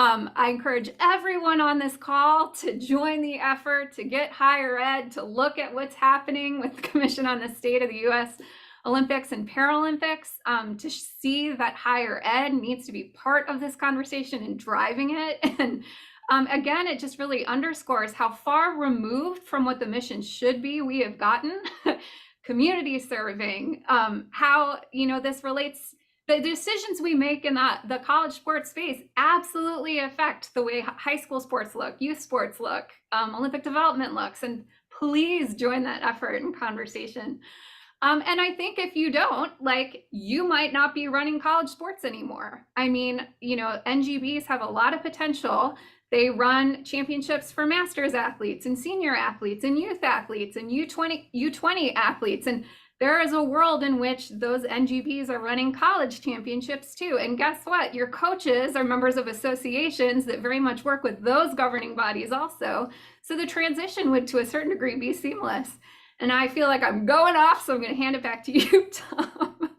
I encourage everyone on this call to join the effort to get higher ed to look at what's happening with the Commission on the State of the U.S. Olympics and Paralympics, to see that higher ed needs to be part of this conversation and driving it. And again, it just really underscores how far removed from what the mission should be we have gotten. Community serving, how, you know, this relates, the decisions we make in the college sports space absolutely affect the way high school sports look, youth sports look, Olympic development looks, and please join that effort and conversation. And I think if you don't, like, you might not be running college sports anymore. I mean, you know, NGBs have a lot of potential. They run championships for masters athletes and senior athletes and youth athletes and U20 athletes. And there is a world in which those NGBs are running college championships too. And guess what? Your coaches are members of associations that very much work with those governing bodies also. So the transition would, to a certain degree, be seamless. And I feel like I'm going off, so I'm going to hand it back to you, Tom.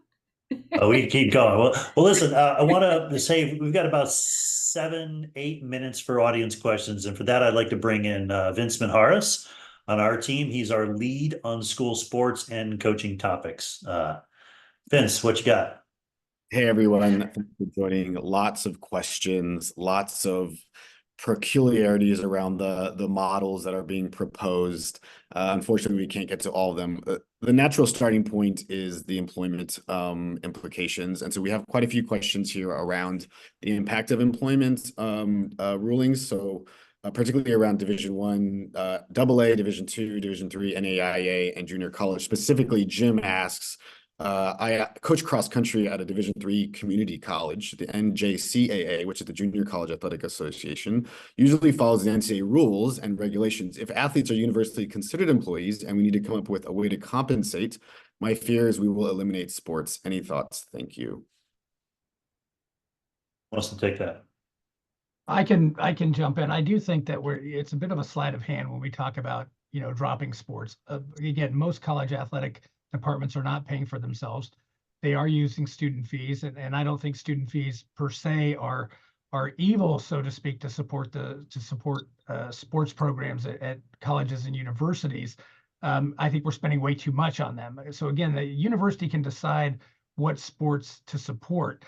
We keep going. Well, listen, I want to say we've got about 7-8 minutes for audience questions. And for that, I'd like to bring in Vince Manharis on our team. He's our lead on school sports and coaching topics. Vince, what you got? Hey, everyone. Thanks for joining. Lots of questions, lots of peculiarities around the models that are being proposed. Unfortunately, we can't get to all of them. The natural starting point is the employment implications. And so we have quite a few questions here around the impact of employment rulings. So particularly around Division I, AA, Division II, Division III, NAIA, and junior college. Specifically, Jim asks, I coach cross country at a Division III community college. The NJCAA, which is the Junior College Athletic Association, usually follows the NCAA rules and regulations. If athletes are universally considered employees and we need to come up with a way to compensate, my fear is we will eliminate sports. Any thoughts? Thank you. Who wants to take that? I can jump in. I do think that it's a bit of a sleight of hand when we talk about, dropping sports. Again, most college athletic departments are not paying for themselves. They are using student fees, and I don't think student fees per se are evil, so to speak, to support sports programs at colleges and universities. I think we're spending way too much on them. So again, the university can decide what sports to support.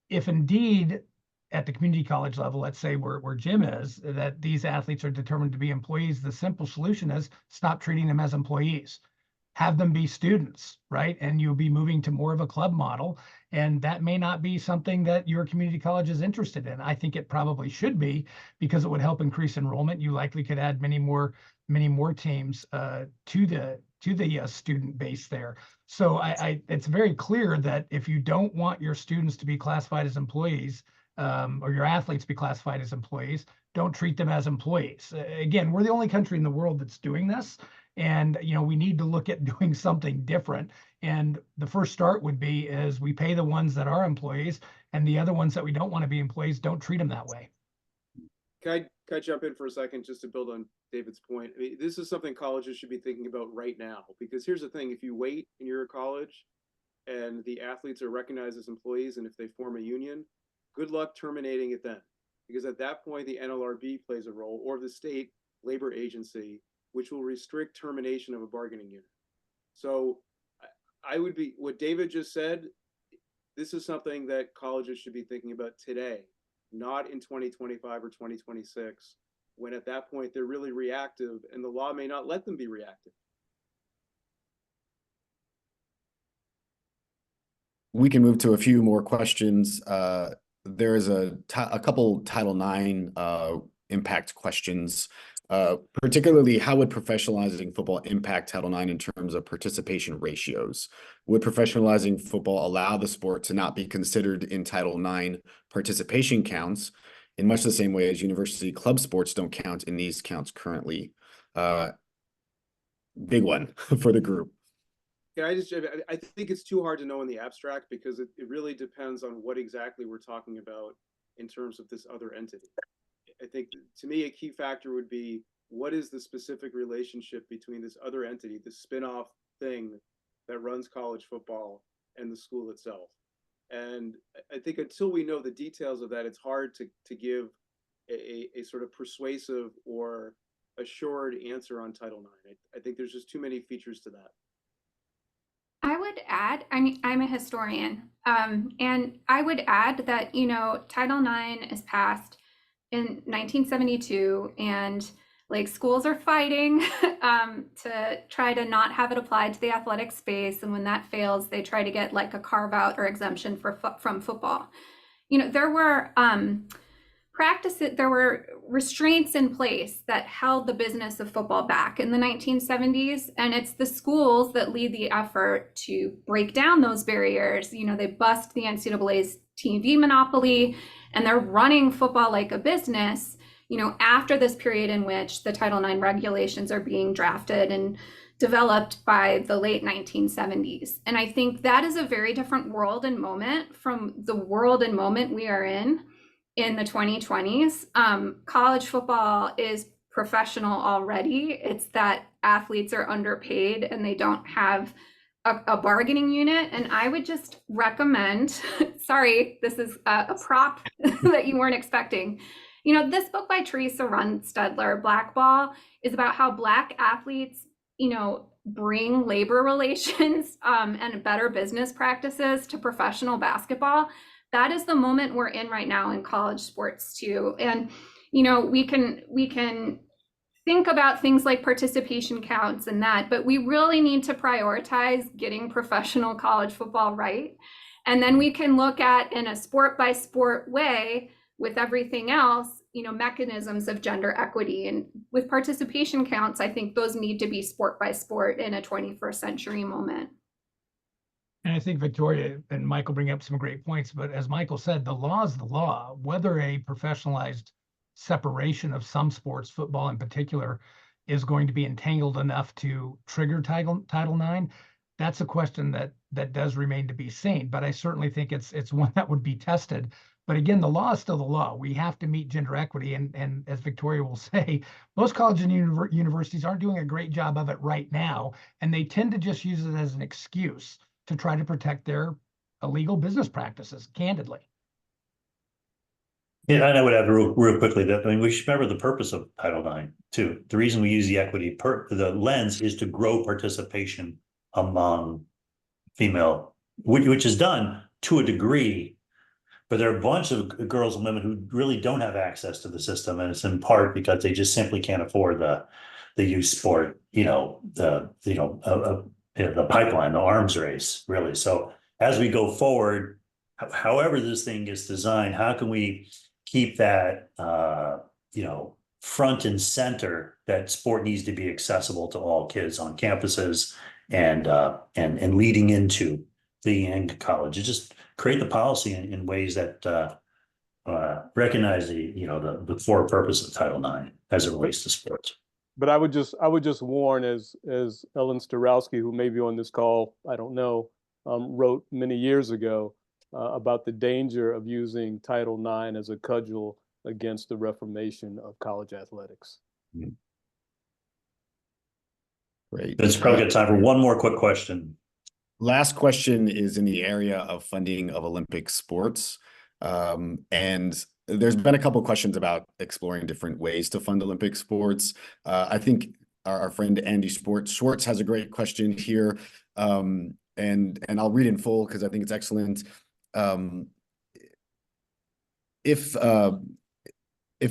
If indeed at the community college level, let's say where Jim is, that these athletes are determined to be employees, the simple solution is stop treating them as employees. Have them be students, right? And you'll be moving to more of a club model. And that may not be something that your community college is interested in. I think it probably should be, because it would help increase enrollment. You likely could add many more teams to the student base there. So it's very clear that if you don't want your students to be classified as employees, or your athletes be classified as employees, don't treat them as employees. Again, we're the only country in the world that's doing this. And, we need to look at doing something different. And the first start would be is we pay the ones that are employees, and the other ones that we don't want to be employees, don't treat them that way. Can I jump in for a second just to build on David's point? I mean, this is something colleges should be thinking about right now, because here's the thing: if you wait and you're a college and the athletes are recognized as employees, and if they form a union, good luck terminating it then, because at that point the NLRB plays a role, or the state labor agency, which will restrict termination of a bargaining unit. So I would be, what David just said, this is something that colleges should be thinking about today, not in 2025 or 2026, when at that point they're really reactive and the law may not let them be reactive. We can move to a few more questions. There is a couple Title IX impact questions. Particularly, how would professionalizing football impact Title IX in terms of participation ratios? Would professionalizing football allow the sport to not be considered in Title IX participation counts in much the same way as university club sports don't count in these counts currently? Big one for the group. I think it's too hard to know in the abstract, because it really depends on what exactly we're talking about in terms of this other entity. I think, to me, a key factor would be, what is the specific relationship between this other entity, the spin-off thing that runs college football, and the school itself? And I think until we know the details of that, it's hard to give a sort of persuasive or assured answer on Title IX. I think there's just too many features to that. I would add, I mean, I'm a historian, and I would add that, Title IX is passed in 1972, and like schools are fighting to try to not have it applied to the athletic space. And when that fails, they try to get like a carve out or exemption from football. There were there were restraints in place that held the business of football back in the 1970s. And it's the schools that lead the effort to break down those barriers. They bust the NCAA's TV monopoly, and they're running football like a business, after this period in which the Title IX regulations are being drafted and developed by the late 1970s. And I think that is a very different world and moment from the world and moment we are in the 2020s. College football is professional already. It's that athletes are underpaid and they don't have a bargaining unit. And I would just recommend, sorry, this is a prop that you weren't expecting. This book by Teresa Runstedler, Blackball, is about how Black athletes, bring labor relations and better business practices to professional basketball. That is the moment we're in right now in college sports too. And, we can think about things like participation counts and that, but we really need to prioritize getting professional college football right. And then we can look at, in a sport by sport way, with everything else, mechanisms of gender equity. And with participation counts, I think those need to be sport by sport in a 21st century moment. And I think Victoria and Michael bring up some great points, but as Michael said, the law is the law. Whether a professionalized separation of some sports, football in particular, is going to be entangled enough to trigger Title IX, that's a question that does remain to be seen. But I certainly think it's one that would be tested. But again, the law is still the law. We have to meet gender equity, and as Victoria will say, most colleges and universities aren't doing a great job of it right now, and they tend to just use it as an excuse to try to protect their illegal business practices, candidly. Yeah, and I would add real quickly that, I mean, we should remember the purpose of Title IX too. The reason we use the equity the lens is to grow participation among female, which is done to a degree, but there are a bunch of girls and women who really don't have access to the system, and it's in part because they just simply can't afford the youth sport, the pipeline, the arms race, really. So as we go forward, however this thing gets designed, how can we keep that, front and center, that sport needs to be accessible to all kids on campuses and leading into the end college. Just create the policy in ways that recognize the core purpose of Title IX as it relates to sports. But I would just warn, as Ellen Starowski, who may be on this call, I don't know, wrote many years ago about the danger of using Title IX as a cudgel against the reformation of college athletics. Great. It's probably got time for one more quick question. Last question is in the area of funding of Olympic sports. And there's been a couple of questions about exploring different ways to fund Olympic sports. I think our friend Andy Schwartz has a great question here. And I'll read in full because I think it's excellent. If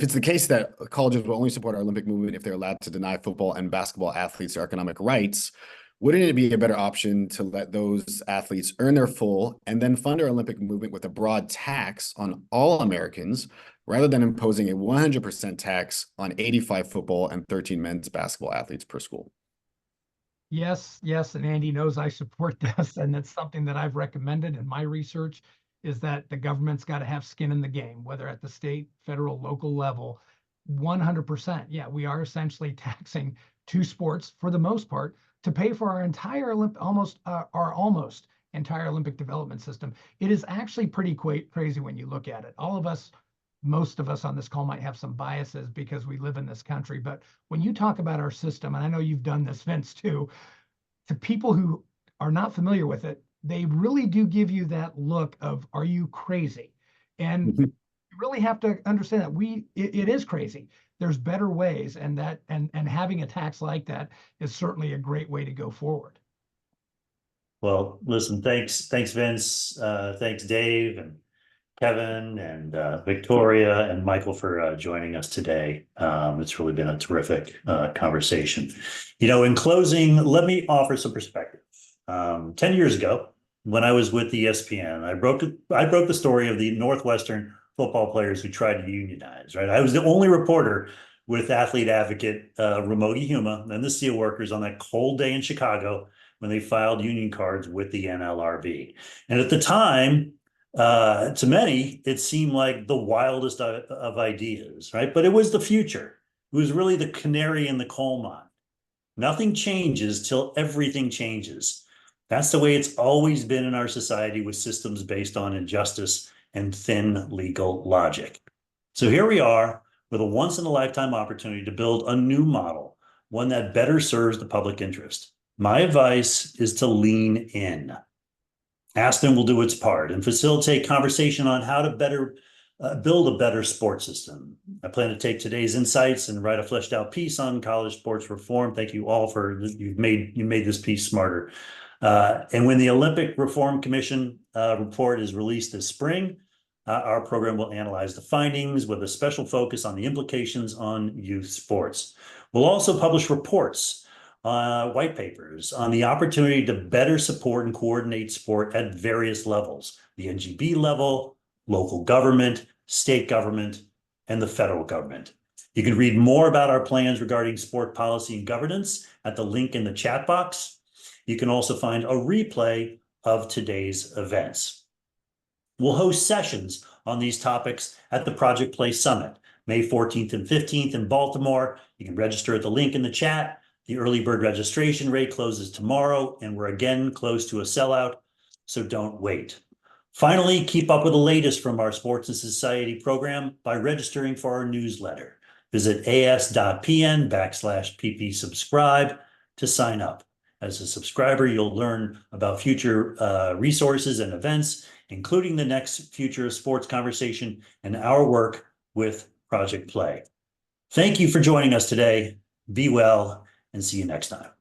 it's the case that colleges will only support our Olympic movement if they're allowed to deny football and basketball athletes their economic rights, wouldn't it be a better option to let those athletes earn their full and then fund our Olympic movement with a broad tax on all Americans rather than imposing a 100% tax on 85 football and 13 men's basketball athletes per school? Yes, and Andy knows I support this, and it's something that I've recommended in my research, is that the government's got to have skin in the game, whether at the state, federal, local level. 100%. Yeah, we are essentially taxing two sports for the most part to pay for our entire almost entire Olympic development system. It is actually pretty crazy when you look at it. Most of us on this call might have some biases because we live in this country, but when you talk about our system, and I know you've done this, Vince, too, to people who are not familiar with it, they really do give you that look of, are you crazy? And you really have to understand that it is crazy. There's better ways, and having a tax like that is certainly a great way to go forward. Well, listen, thanks, Vince. Thanks, Dave and Kevin and Victoria and Michael for joining us today. It's really been a terrific conversation. In closing, let me offer some perspective. 10 years ago, when I was with ESPN, I broke the story of the Northwestern football players who tried to unionize, right? I was the only reporter with athlete advocate Ramogi Huma and the steelworkers on that cold day in Chicago when they filed union cards with the NLRB. And at the time, to many, it seemed like the wildest of ideas, right? But it was the future. It was really the canary in the coal mine. Nothing changes till everything changes. That's the way it's always been in our society, with systems based on injustice and thin legal logic. So here we are with a once-in-a-lifetime opportunity to build a new model, one that better serves the public interest. My advice is to lean in. Aspen will do its part and facilitate conversation on how to better build a better sports system. I plan to take today's insights and write a fleshed out piece on college sports reform. Thank you all for you made this piece smarter. And when the Olympic Reform Commission report is released this spring, our program will analyze the findings with a special focus on the implications on youth sports. We'll also publish reports, white papers on the opportunity to better support and coordinate sport at various levels: the NGB level, local government, state government, and the federal government. You can read more about our plans regarding sport policy and governance at the link in the chat box. You can also find a replay of today's events. We'll host sessions on these topics at the Project Play Summit, May 14th and 15th in Baltimore. You can register at the link in the chat. The early bird registration rate closes tomorrow, and we're again close to a sellout, so don't wait. Finally, keep up with the latest from our Sports and Society program by registering for our newsletter. Visit as.pn/pp subscribe to sign up. As a subscriber, you'll learn about future resources and events, including the next Future of Sports conversation and our work with Project Play. Thank you for joining us today. Be well and see you next time.